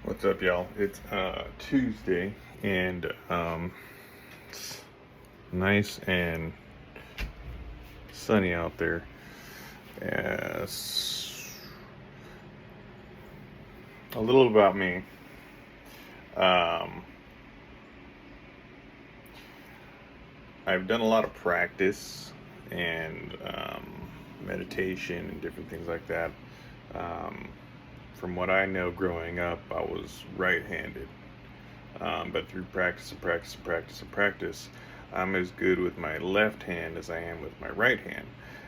What's up, y'all? It's Tuesday, and it's nice and sunny out there. A little about me. Um, I've done a lot of practice and meditation and different things like that. Um, from what I know, growing up, I was right-handed. But through practice and practice and practice and practice, I'm as good with my left hand as I am with my right hand.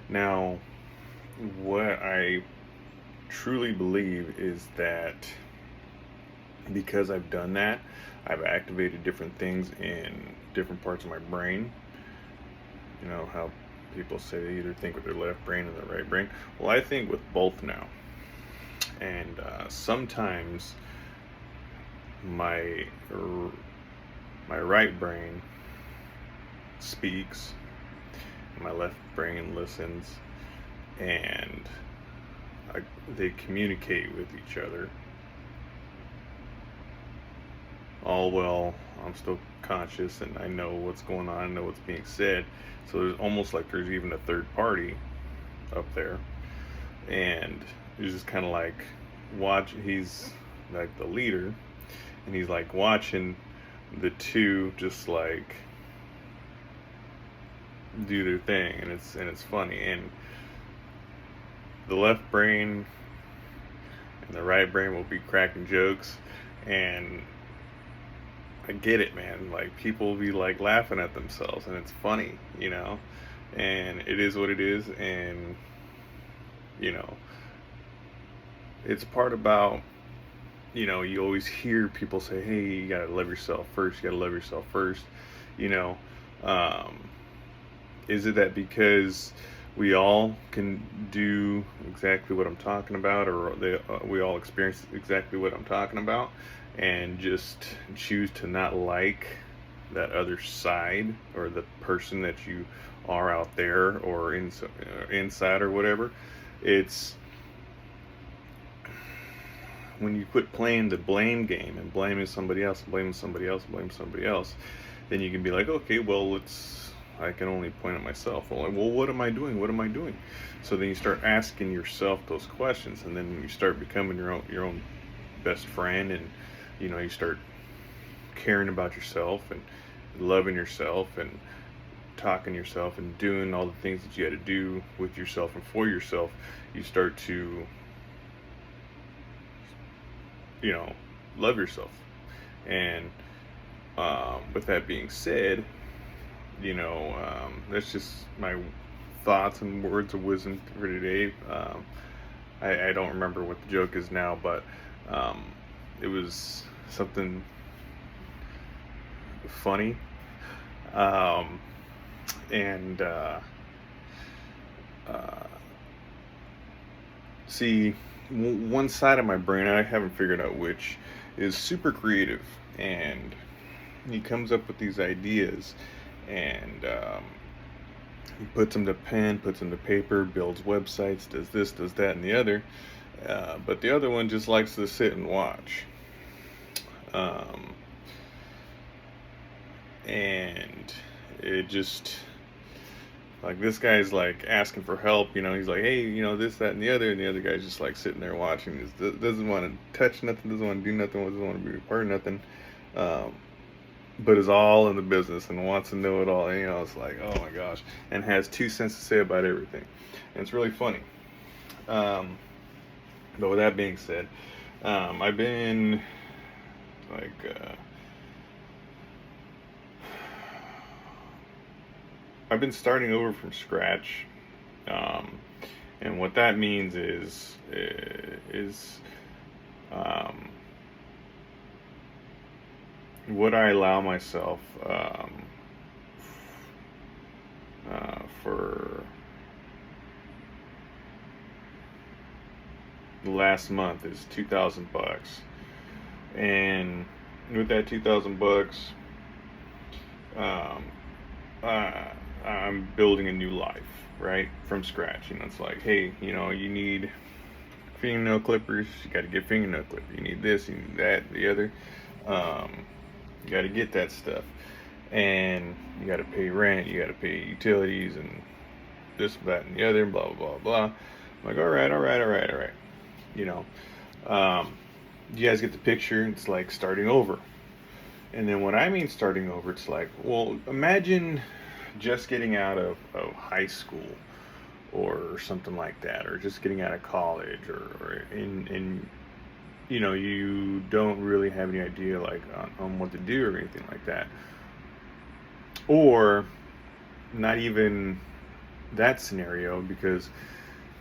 Now, what I truly believe is that because I've done that, I've activated different things in different parts of my brain. You know how people say they either think with their left brain or their right brain. Well, I think with both now. And sometimes my my right brain speaks, my left brain listens, and I, they communicate with each other. All well, I'm still conscious and I know what's going on, I know what's being said. So there's almost like there's even a third party up there, and it's just kind of like he's like the leader, and he's like watching the two just like do their thing, and it's funny. And the left brain and the right brain will be cracking jokes, and I get it, man. Like, people will be like laughing at themselves, and it's funny, and it is what it is. And you know it's part about, you always hear people say, hey, you gotta love yourself first, you gotta love yourself first. you know um is it that because we all can do exactly what I'm talking about, or we all experience exactly what I'm talking about, and just choose to not like that other side, or the person that you are out there, or inside, or whatever? It's when you quit playing the blame game and blaming somebody else, and blaming somebody else, and blaming somebody else, then you can be like, okay, well, I can only point at myself. Well, what am I doing? What am I doing? So then you start asking yourself those questions, and then you start becoming your own best friend, and you start caring about yourself, and loving yourself, and talking to yourself, and doing all the things that you had to do with yourself and for yourself. You start to, you know, love yourself. And with that being said, that's just my thoughts and words of wisdom for today. I don't remember what the joke is now, but um, it was something funny. Um, and uh, See, one side of my brain, I haven't figured out which, is super creative, and he comes up with these ideas, and he puts them to pen, puts them to paper, builds websites, does this, does that, and the other. But the other one just likes to sit and watch. Um, and it just, like, this guy's like asking for help. He's like, hey, this, that, and the other guy's just like sitting there watching. Doesn't want to touch nothing, doesn't want to do nothing, doesn't want to be a part of nothing. Um, but is all in the business and wants to know it all. And, it's like, oh my gosh, and has 2 cents to say about everything, and it's really funny. Um, but with that being said, I've been like, I've been starting over from scratch, um, and what that means is um, what I allow myself, for the last month is $2,000, and with that $2,000, um, I'm building a new life, right, from scratch. It's like, hey, you need fingernail clippers, you got to get fingernail clippers. You need this, you need that, the other. Um, you got to get that stuff, and you got to pay rent, you got to pay utilities, and this, that, and the other, blah blah blah blah. I'm like, all right, all right, all right, all right. You know, um, you guys get the picture. It's like starting over. And then when I mean starting over, it's like, well, imagine just getting out of high school or something like that, or just getting out of college, or in you know, you don't really have any idea like on what to do or anything like that, or not even that scenario, because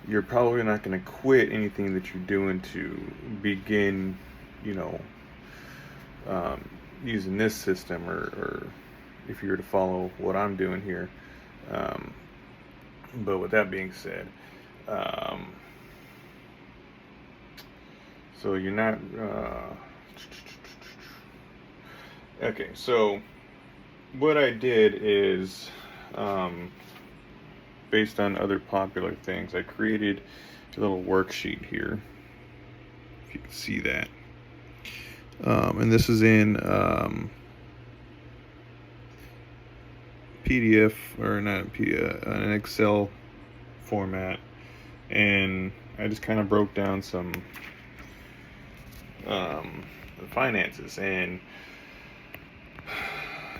you're probably not going to quit anything that you're doing to begin, you know, um, using this system, or if you were to follow what I'm doing here. Um, but with that being said, um, so you're not. Okay, so what I did is, um, based on other popular things, I created a little worksheet here. If you can see that. And this is in PDF, or not PDF, an Excel format, and I just kind of broke down some finances. And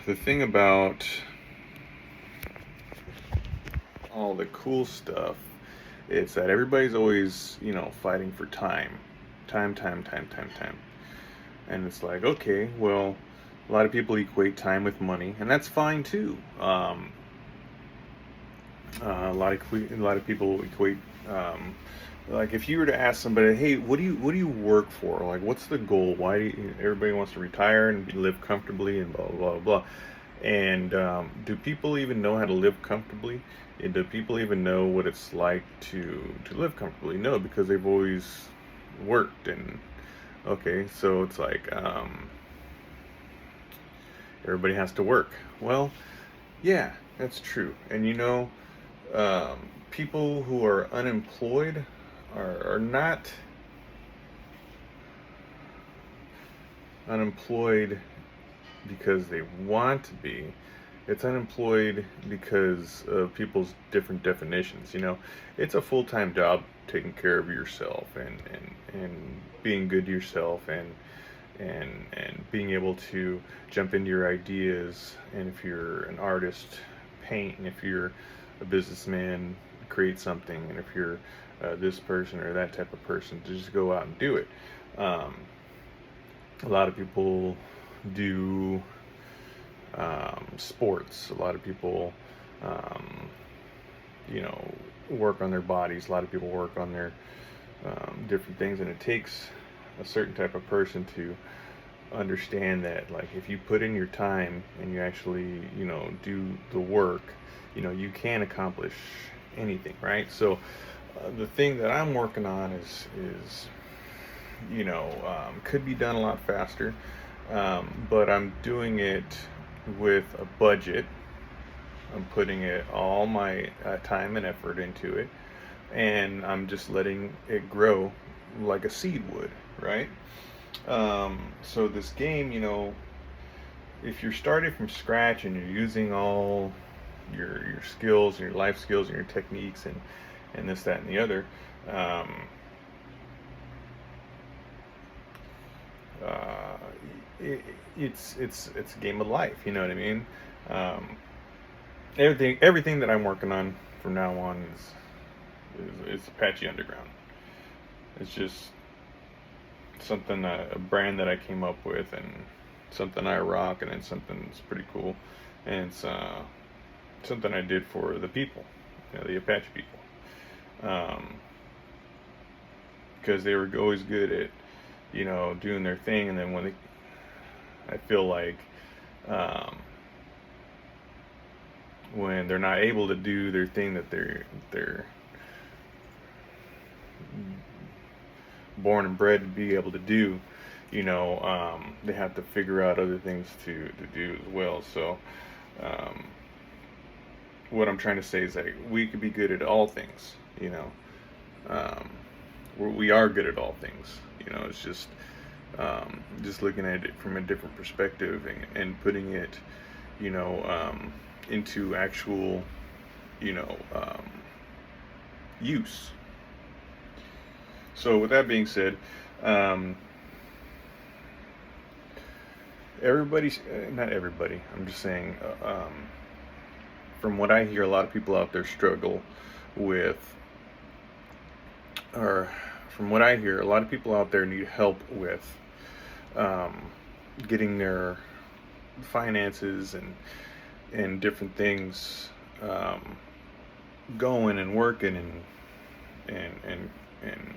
the thing about all the cool stuff is that everybody's always, you know, fighting for time, time. And it's like, okay, well, a lot of people equate time with money, and that's fine too. A lot of people equate, like, if you were to ask somebody, hey, what do you work for? Like, what's the goal? Why do you, everybody wants to retire and live comfortably and blah blah blah blah. And do people even know how to live comfortably? And do people even know what it's like to live comfortably? No, because they've always worked. And okay, so it's like, everybody has to work. Well, yeah, that's true. And you know, people who are unemployed are not unemployed because they want to be. It's unemployed because of people's different definitions. You know, it's a full-time job taking care of yourself, and being good to yourself, and being able to jump into your ideas. And if you're an artist, paint. And if you're a businessman, create something. And if you're this person or that type of person, to just go out and do it. um, a lot of people do sports. A lot of people, um, you know, work on their bodies. A lot of people work on their different things, and it takes a certain type of person to understand that, like, if you put in your time and you actually, you know, do the work, you know, you can accomplish anything, right? So the thing that I'm working on is you know, could be done a lot faster, but I'm doing it with a budget. I'm putting it all my time and effort into it, and I'm just letting it grow like a seed would, right? So this game, you know, if you're starting from scratch and you're using all your skills and your life skills and your techniques, and this, that, and the other, um, uh, it's a game of life. You know what I mean? Um, everything that I'm working on from now on is Apache Underground. It's just something, a brand that I came up with, and something I rock, and it's something that's pretty cool, and it's something I did for the people, you know, the Apache people, because they were always good at, you know, doing their thing, and then when they, I feel like, um, when they're not able to do their thing that they're born and bred to be able to do, you know, they have to figure out other things to do as well. So, um, what I'm trying to say is that we could be good at all things, you know. Um, we are good at all things. It's just looking at it from a different perspective, and putting it, into actual, you know, um, use. So with that being said, um, everybody's not everybody. I'm just saying, from what I hear, a lot of people out there struggle with, or from what I hear, a lot of people out there need help with, um, getting their finances and different things, um, going and working, and and and,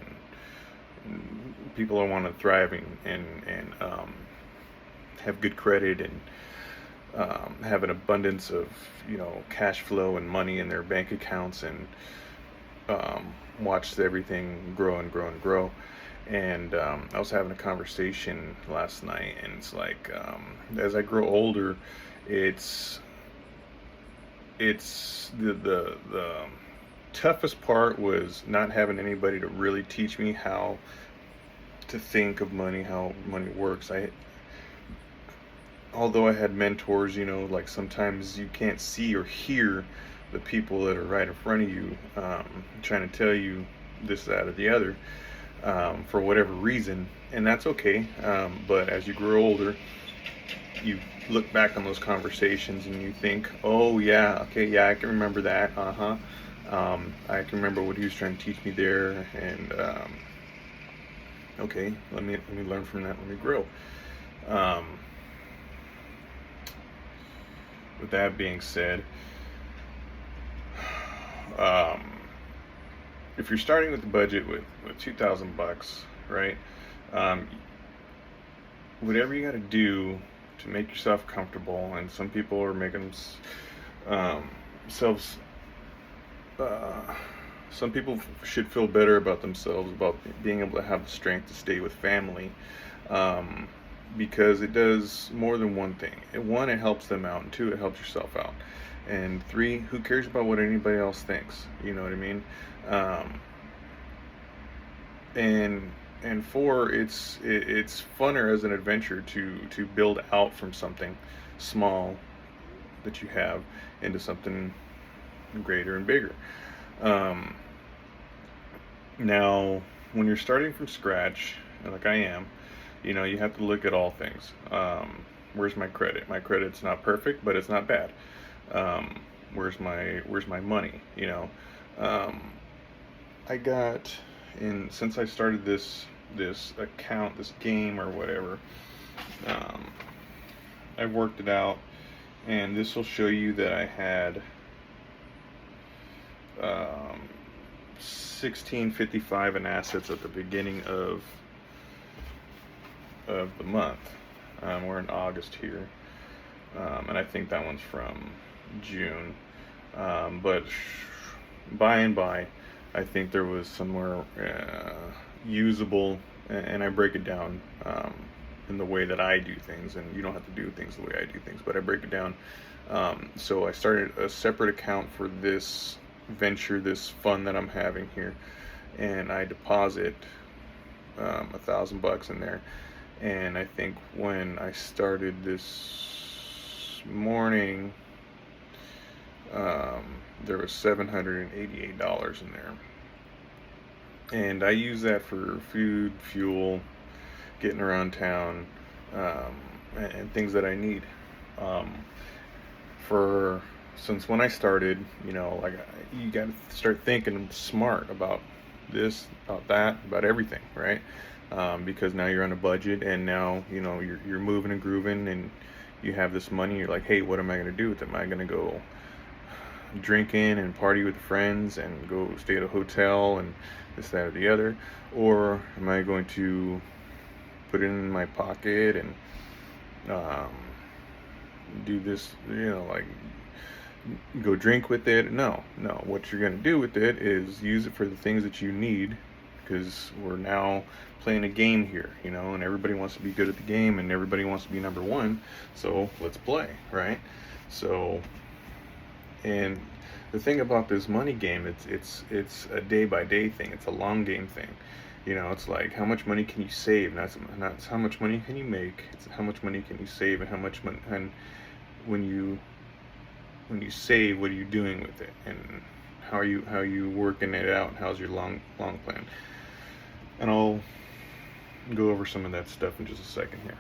people are want to thrive, and have good credit, and have an abundance of, cash flow and money in their bank accounts, and watch everything grow and grow and grow. And I was having a conversation last night, and it's like, as I grow older, it's the toughest part was not having anybody to really teach me how to think of money, how money works. Although I had mentors, like sometimes you can't see or hear the people that are right in front of you, trying to tell you this, that, or the other, for whatever reason, and that's okay. But as you grow older, you look back on those conversations and you think, oh yeah, okay, yeah, I can remember that. I can remember what he was trying to teach me there, and okay, let me learn from that. Let me grow. Um, with that being said, um, if you're starting with the budget with 2,000 bucks, right? Um, whatever you got to do to make yourself comfortable, and some people are making themselves. Uh, some people should feel better about themselves, about being able to have the strength to stay with family, um, because it does more than one thing. One, it helps them out, and two, it helps yourself out, and three, who cares about what anybody else thinks? You know what I mean? Um, and and four, it's funner as an adventure to build out from something small that you have into something greater and bigger. Um, Now, when you're starting from scratch, like I am, you have to look at all things. Where's my credit? My credit's not perfect, but it's not bad. Um, where's my money? Um, I got in since I started this account, this game or whatever. Um, I've worked it out, and this will show you that I had, um, 1655 in assets at the beginning of the month. We're in August here, and I think that one's from June. But by and by, I think there was somewhere usable, and I break it down, in the way that I do things, and you don't have to do things the way I do things, but I break it down. So I started a separate account for this venture, this fun that I'm having here, and I deposit 1,000 bucks in there. And I think when I started this morning, um, there was $788 in there, and I use that for food, fuel, getting around town, um, and things that I need. Um, for Since when I started, like, you got to start thinking smart about this, about that, about everything, right? Because now you're on a budget, and now you're moving and grooving, and you have this money. You're like, hey, what am I going to do with it? Am I going to go drinking and party with friends and go stay at a hotel and this, that, or the other, or am I going to put it in my pocket and, um, do this, like, go drink with it? No, no. What you're going to do with it is use it for the things that you need, because we're now playing a game here, and everybody wants to be good at the game, and everybody wants to be number one. So let's play, right? So, and the thing about this money game, it's a day by day thing. It's a long game thing, It's like, how much money can you save? Not how much money can you make. It's how much money can you save, and how much money. And when you save, what are you doing with it? And how are you working it out? How's your long plan? And I'll go over some of that stuff in just a second here.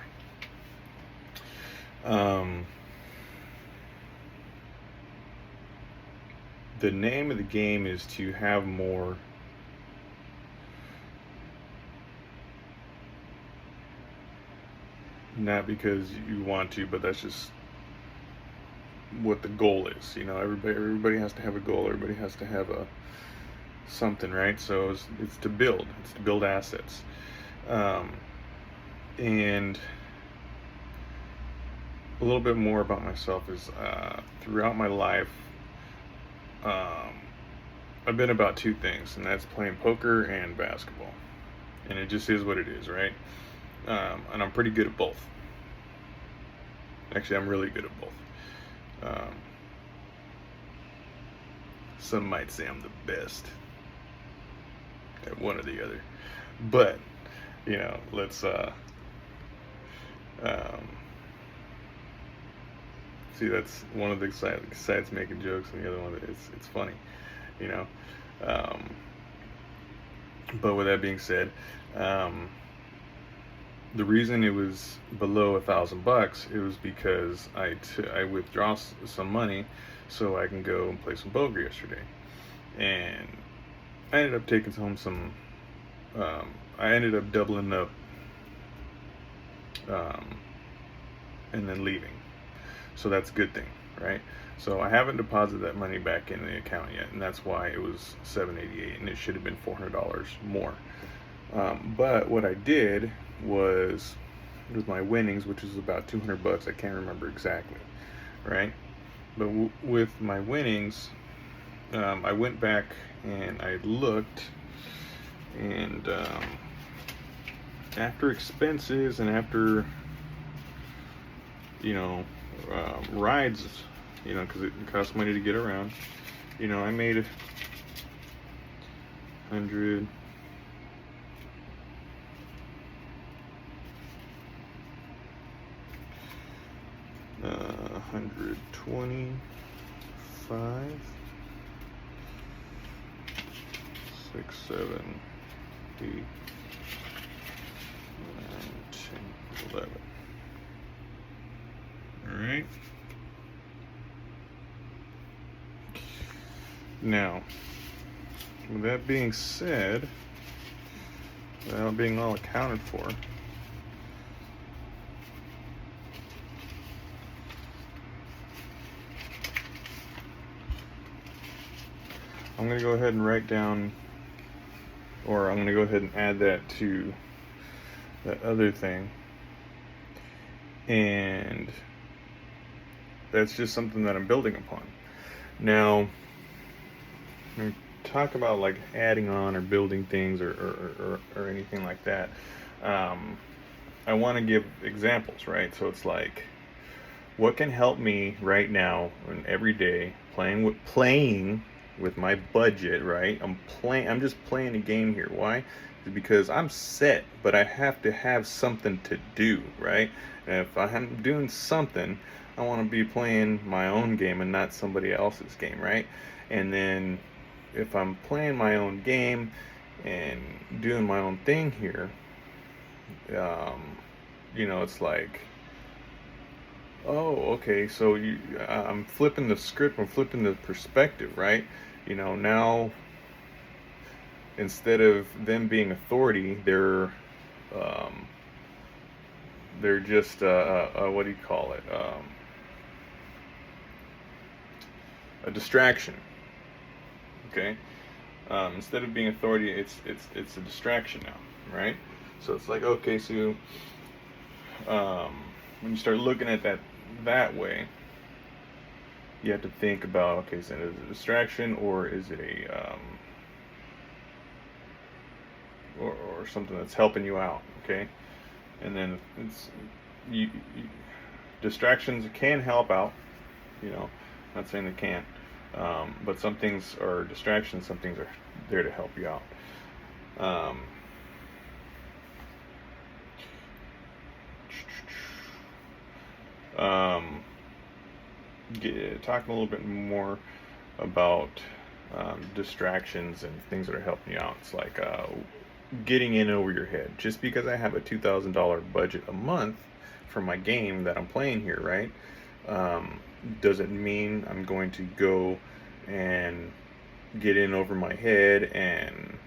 The name of the game is to have more not because you want to, but that's just what the goal is. Everybody has to have a goal. Everybody has to have a something, right? So it's to build. It's to build assets. And a little bit more about myself is throughout my life, I've been about two things, and that's playing poker and basketball. And it just is what it is, right? And I'm pretty good at both. Actually, I'm really good at both. Some might say I'm the best at one or the other, but let's see. That's one of the sides making jokes, and the other one it's funny, you know. But with that being said, the reason it was below $1,000, it was because I withdraw some money so I can go and play some poker yesterday, and I ended up taking home some. I ended up doubling up, and then leaving. So that's a good thing, right? So I haven't deposited that money back in the account yet, and that's why it was $788, and it should have been $400 more. But what I did was, with my winnings, which is about $200, I can't remember exactly, right? But with my winnings, I went back and I looked, and after expenses and after rides, because it costs money to get around, I made 100. 125, 6, 7, 8, 9, 10, 11. All right. Now, with that being said, without being all accounted for, I'm going to go ahead and write down, or I'm going to go ahead and add that to that other thing. And that's just something that I'm building upon. Now, when we talk about like adding on or building things or anything like that, I want to give examples, right? So it's like, what can help me right now and every day playing with my budget, right? I'm just playing a game here. Why? Because I'm set, but I have to have something to do, right? And if I'm doing something, I want to be playing my own game and not somebody else's game, right? And then if I'm playing my own game and doing my own thing here, it's like, oh, okay, so I'm flipping the script, I'm flipping the perspective, right? Now, instead of them being authority, they're just what do you call it? A distraction. Okay. Instead of being authority, it's a distraction now, right? So it's like, okay, so when you start looking at that way, you have to think about, okay, so is it a distraction, or is it a or something that's helping you out, okay? And then it's distractions can help out, not saying they can't, but some things are distractions, some things are there to help you out. um, talking a little bit more about distractions and things that are helping you out. It's like getting in over your head. Just because I have a $2,000 budget a month for my game that I'm playing here, right? Um, doesn't mean I'm going to go and get in over my head and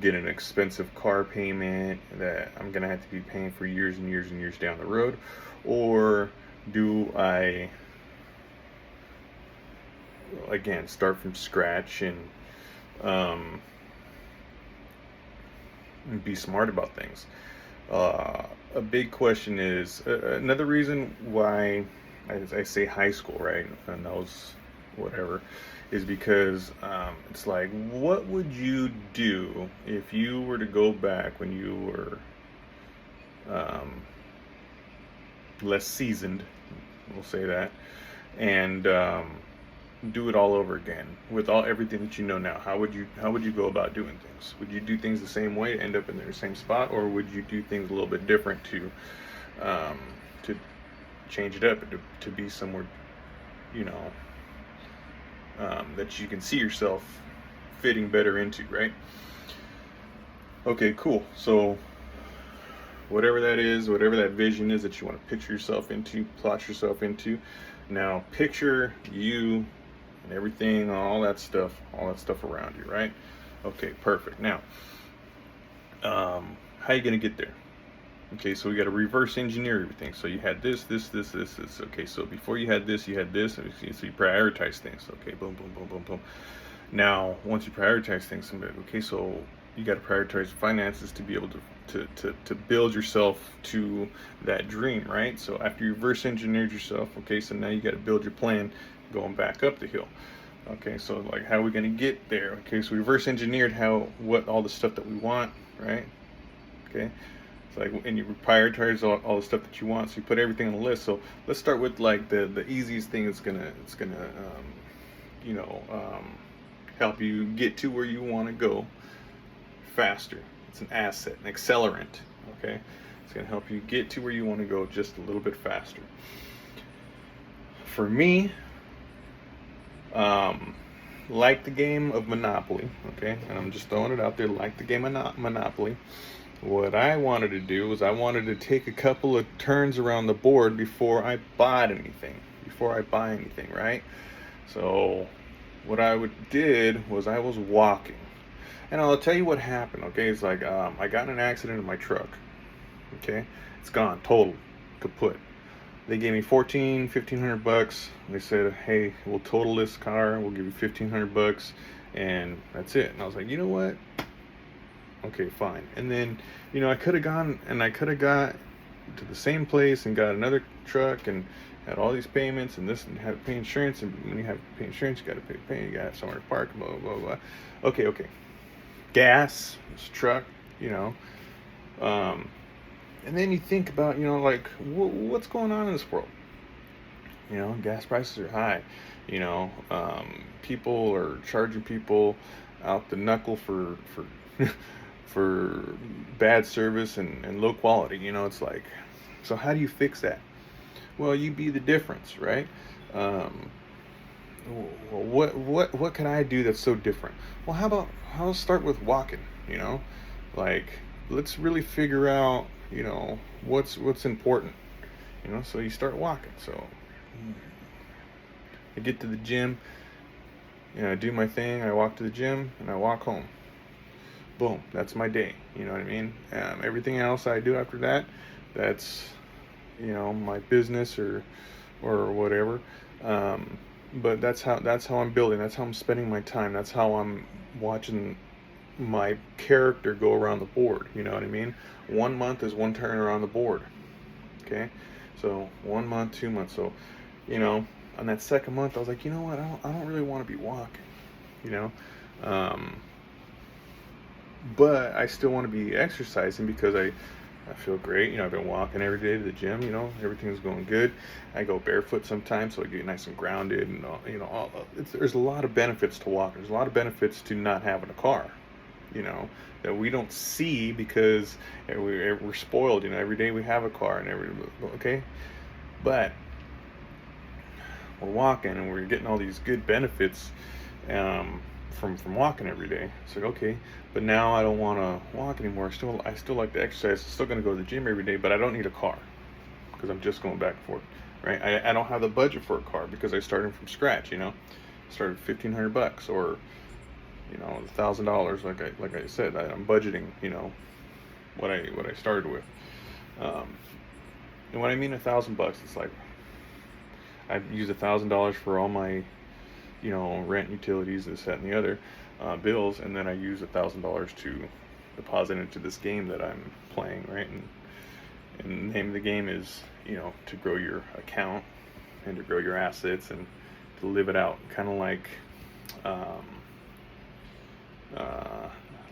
get an expensive car payment that I'm gonna have to be paying for years and years and years down the road, or do I again start from scratch um, and be smart about things? A big question is another reason why I say high school, right? And those whatever is because it's like, what would you do if you were to go back when you were um, less seasoned, we'll say that, and do it all over again with all everything that you know now? How would you go about doing things? Would you do things the same way, end up in the same spot, or would you do things a little bit different um, to change it up, to be somewhere, you know, that you can see yourself fitting better into, right? Okay, cool. So whatever that is, whatever that vision is that you want to picture yourself into, plot yourself into, now picture you and everything, all that stuff around you, right? Okay, perfect. Now, how are you gonna get there? Okay, so we got to reverse engineer everything. So you had this. Okay, so before you had this, so you prioritize things. Okay, boom, boom, boom, boom, boom. Now, once you prioritize things, okay, so you got to prioritize finances to be able to build yourself to that dream, right? So after you reverse engineered yourself, okay, so now you got to build your plan going back up the hill. Okay, so like, how are we going to get there? Okay, so we reverse engineered what all the stuff that we want, right? Okay, it's like, and you prioritize all the stuff that you want, so you put everything on the list. So let's start with like the easiest thing. It's gonna you know help you get to where you want to go faster. It's an asset, an accelerant. Okay, it's gonna help you get to where you want to go just a little bit faster. For me, like the game of Monopoly, okay, and I'm just throwing it out there, like the game of Monopoly. What I wanted to do was I wanted to take a couple of turns around the board before I bought anything, before I buy anything, right? So what did was I was walking, and I'll tell you what happened. Okay, it's like I got in an accident in my truck. Okay, it's gone, total, kaput. They gave me 1,500 bucks. They said, hey, we'll total this car, we'll give you 1,500 bucks, and that's it. And I was like, you know what? Okay, fine. And then, I could have gone and I could have got to the same place and got another truck and had all these payments and this, and had to pay insurance. And when you have to pay insurance, you got to pay, you got to have somewhere to park, blah, blah, blah, blah. Okay. Gas, this truck, you know. And then you think about, like, what's going on in this world? Gas prices are high. People are charging people out the knuckle for for bad service and low quality. It's like, so how do you fix that? Well, you be the difference, right? What can I do that's so different? Well, how start with walking? Like, let's really figure out what's important. So you start walking. So I get to the gym, I do my thing, I walk to the gym, and I walk home. Boom, that's my day. You know what I mean? Everything else I do after that, that's my business or whatever. But that's how I'm building. That's how I'm spending my time. That's how I'm watching my character go around the board. You know what I mean? 1 month is one turn around the board. Okay, so 1 month, 2 months. So, on that second month, I was like, you know what? I don't really want to be walking. But I still want to be exercising because I feel great. I've been walking every day to the gym. Everything's going good. I go barefoot sometimes, so I get nice and grounded. And there's a lot of benefits to walking. There's a lot of benefits to not having a car. That we don't see because we're spoiled. Every day we have a car, and okay. But we're walking and we're getting all these good benefits from walking every day. It's like, okay, but now I don't want to walk anymore. I still like to exercise. I'm still going to go to the gym every day, but I don't need a car because I'm just going back and forth, right? I don't have the budget for a car because I started from scratch. Started $1,500 or $1,000. Like I said, I'm budgeting. What I started with. Um, and when I mean $1,000, it's like I use $1,000 for all my rent, utilities, this, that, and the other bills, and then I use $1,000 to deposit into this game that I'm playing, right? And the name of the game is to grow your account and to grow your assets and to live it out, kind of um,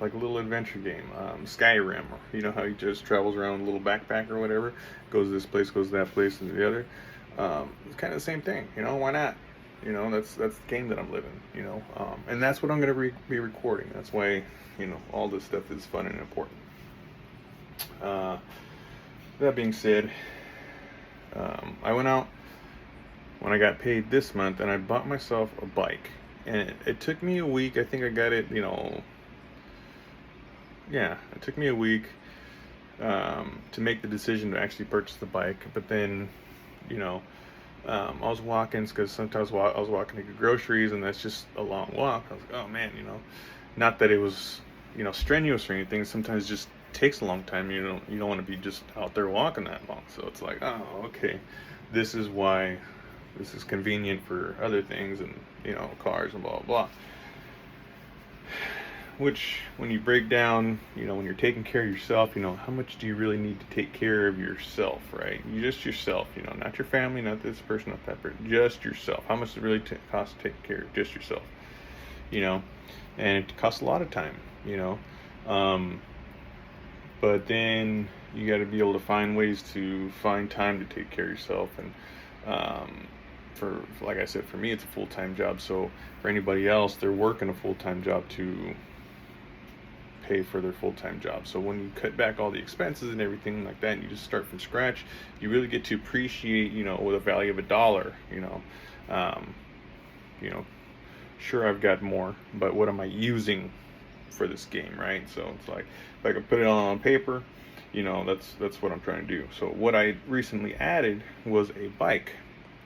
like a little adventure game, Skyrim. How he just travels around with a little backpack or whatever, goes this place, goes that place, and the other. It's kind of the same thing. Why not? That's the game that I'm living. And that's what I'm going to be recording. That's why all this stuff is fun and important. That being said, I went out when I got paid this month and I bought myself a bike. And it took me a week. I think I got it, it took me a week to make the decision to actually purchase the bike. But then, I was walking because sometimes I was walking to get groceries, and that's just a long walk. I was like, oh man, not that it was, strenuous or anything. Sometimes it just takes a long time. You don't want to be just out there walking that long. So it's like, oh, okay, this is why this is convenient for other things and cars and blah blah blah. Which, when you break down, when you're taking care of yourself, how much do you really need to take care of yourself, right? You just yourself, not your family, not this person, not that person, just yourself. How much does it really cost to take care of just yourself, And it costs a lot of time, But then you got to be able to find ways to find time to take care of yourself. And like I said, for me, it's a full-time job. So for anybody else, they're working a full-time job to pay for their full-time job. So when you cut back all the expenses and everything like that, and you just start from scratch, you really get to appreciate, with the value of $1. Sure, I've got more, but what am I using for this game, right? So it's like, if I can put it all on paper, that's what I'm trying to do. So what I recently added was a bike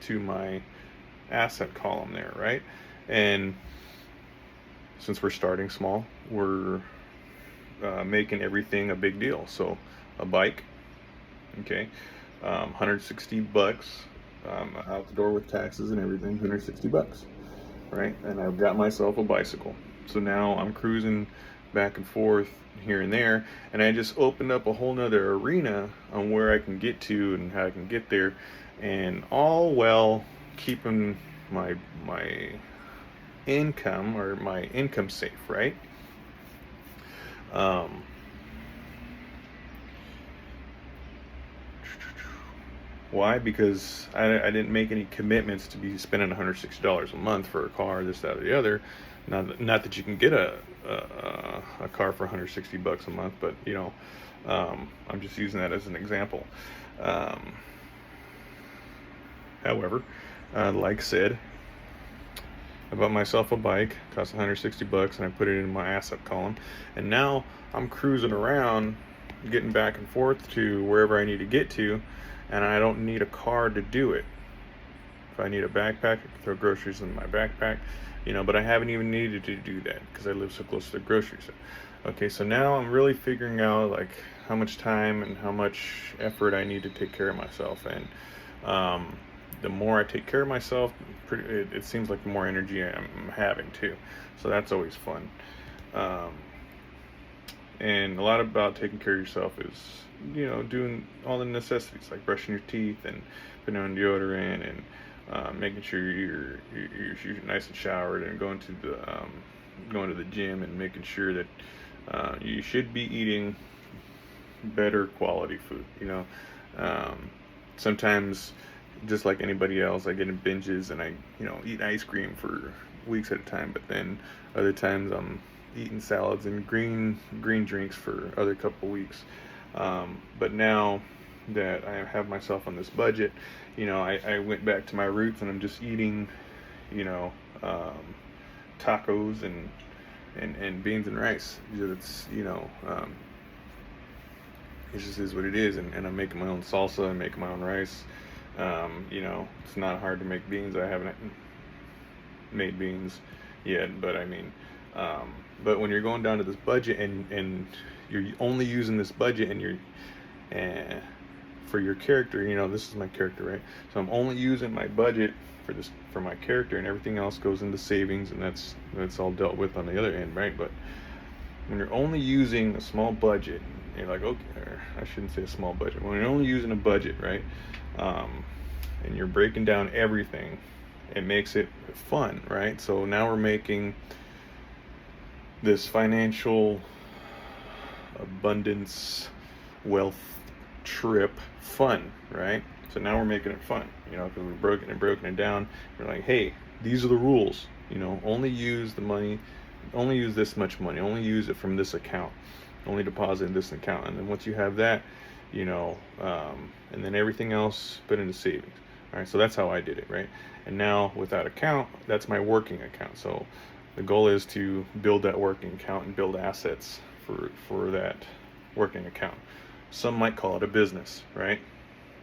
to my asset column there, right? And since we're starting small, we're making everything a big deal. So a bike, okay, $160 out the door with taxes and everything, $160, right? And I've got myself a bicycle. So now I'm cruising back and forth here and there, and I just opened up a whole nother arena on where I can get to and how I can get there, and all while keeping my income safe, right? Why? Because I didn't make any commitments to be spending $160 a month for a car, this, that, or the other. Not that you can get a car for $160 a month, but I'm just using that as an example. However, like I said, I bought myself a bike, cost $160, and I put it in my asset column. And now I'm cruising around, getting back and forth to wherever I need to get to, and I don't need a car to do it. If I need a backpack, I can throw groceries in my backpack, but I haven't even needed to do that because I live so close to the grocery store. Okay, so now I'm really figuring out like how much time and how much effort I need to take care of myself. And the more I take care of myself, it seems like the more energy I'm having too. So that's always fun. And a lot about taking care of yourself is, doing all the necessities like brushing your teeth and putting on deodorant and making sure you're nice and showered and going to the gym and making sure that you should be eating better quality food. Sometimes, just like anybody else, I get in binges and I eat ice cream for weeks at a time, but then other times I'm eating salads and green drinks for other couple weeks. But now that I have myself on this budget, I went back to my roots, and I'm just eating, you know, tacos and beans and rice. It's, it just is what it is. And I'm making my own salsa and making my own rice. It's not hard to make beans. I haven't made beans yet, but I mean, but when you're going down to this budget, and you're only using this budget, and you're for your character, this is my character, right? So I'm only using my budget for my character, and everything else goes into savings, and that's all dealt with on the other end, right? But when you're only using a small budget, you're like, okay, or I shouldn't say a small budget. When you're only using a budget, right, and you're breaking down everything, it makes it fun, right? So now we're making this financial abundance, wealth trip fun, right? So now we're making it fun, because we've broken it down. We're like, hey, these are the rules. Only use the money, only use this much money, only use it from this account, only deposit in this account, and then once you have that, and then everything else put into savings. All right, so that's how I did it, right? And now with that account, that's my working account. So the goal is to build that working account and build assets for that working account. Some might call it a business, right?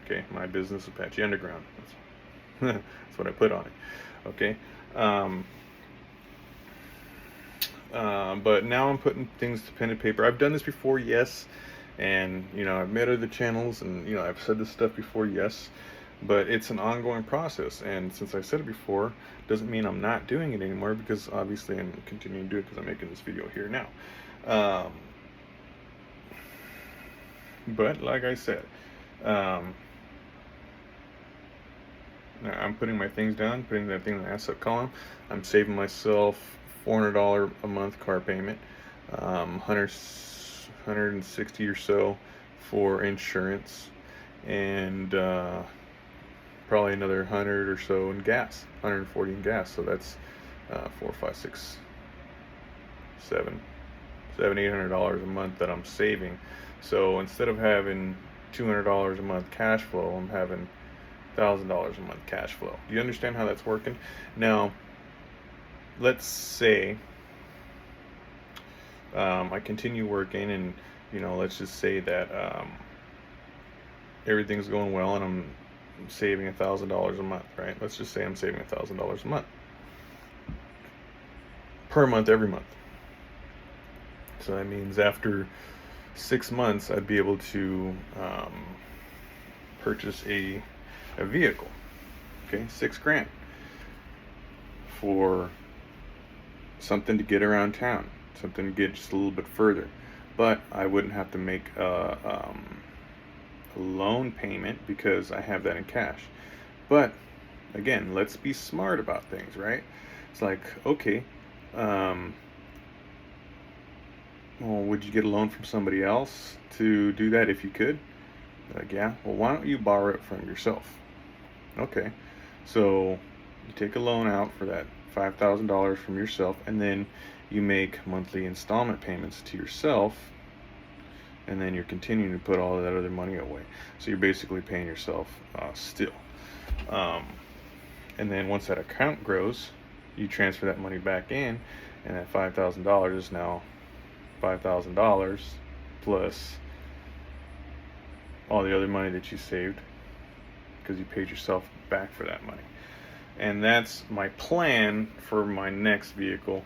Okay, my business, Apache Underground. That's what I put on it. Okay. But now I'm putting things to pen and paper. I've done this before, yes, and I've made other channels, and I've said this stuff before, yes, but it's an ongoing process. And since I said it before, doesn't mean I'm not doing it anymore, because obviously I'm continuing to do it because I'm making this video here now. But like I said, I'm putting my things down, putting that thing in the asset column. I'm saving myself $400 a month car payment, 160 or so for insurance, and probably another 100 or so in gas, 140 in gas. So that's $4, $5, $6, $7, $800 a month that I'm saving. So instead of having $200 a month cash flow, I'm having $1,000 a month cash flow. Do you understand how that's working? Now, let's say I continue working, and let's just say that everything's going well, and I'm saving $1,000 a month, right? Let's just say I'm saving $1,000 a month per month, every month. So that means after 6 months, I'd be able to purchase a vehicle. Okay, $6,000 for something to get around town, something to get just a little bit further. But I wouldn't have to make a loan payment because I have that in cash. But again, let's be smart about things, right? It's like, okay, well, would you get a loan from somebody else to do that if you could? Like, yeah. Well, why don't you borrow it from yourself? Okay. So you take a loan out for that $5,000 from yourself, and then you make monthly installment payments to yourself, and then you're continuing to put all that other money away. So you're basically paying yourself still. And then once that account grows, you transfer that money back in, and that $5,000 is now $5,000 plus all the other money that you saved, because you paid yourself back for that money. And that's my plan for my next vehicle.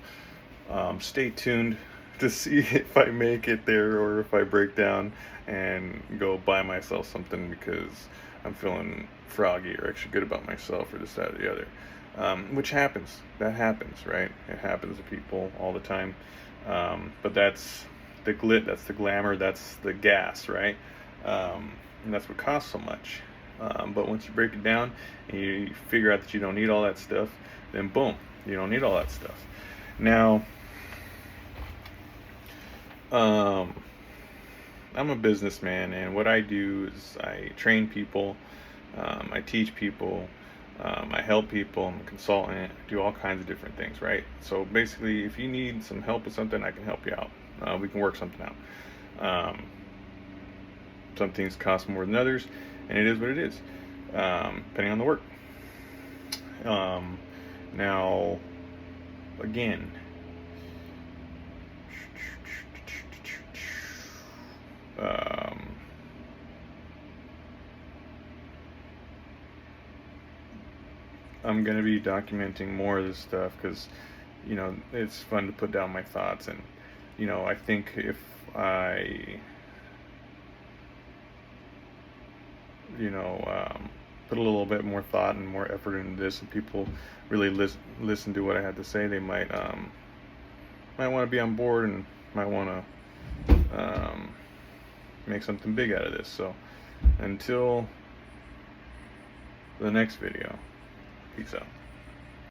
Stay tuned to see if I make it there, or if I break down and go buy myself something because I'm feeling froggy or extra good about myself, or this, that, or the other. Which happens. That happens, right? It happens to people all the time. But that's the that's the glamour, that's the gas, right? And that's what costs so much. But once you break it down and you figure out that you don't need all that stuff, then boom, you don't need all that stuff. Now, I'm a businessman, and what I do is I train people, I teach people, I help people, I'm a consultant, I do all kinds of different things, right? So basically, if you need some help with something, I can help you out. We can work something out. Some things cost more than others, and it is what it is, depending on the work. Now, again, I'm going to be documenting more of this stuff because, it's fun to put down my thoughts. And, I think if I, put a little bit more thought and more effort into this, and people really listen to what I had to say, they might want to be on board and might want to make something big out of this. So until the next video, peace out.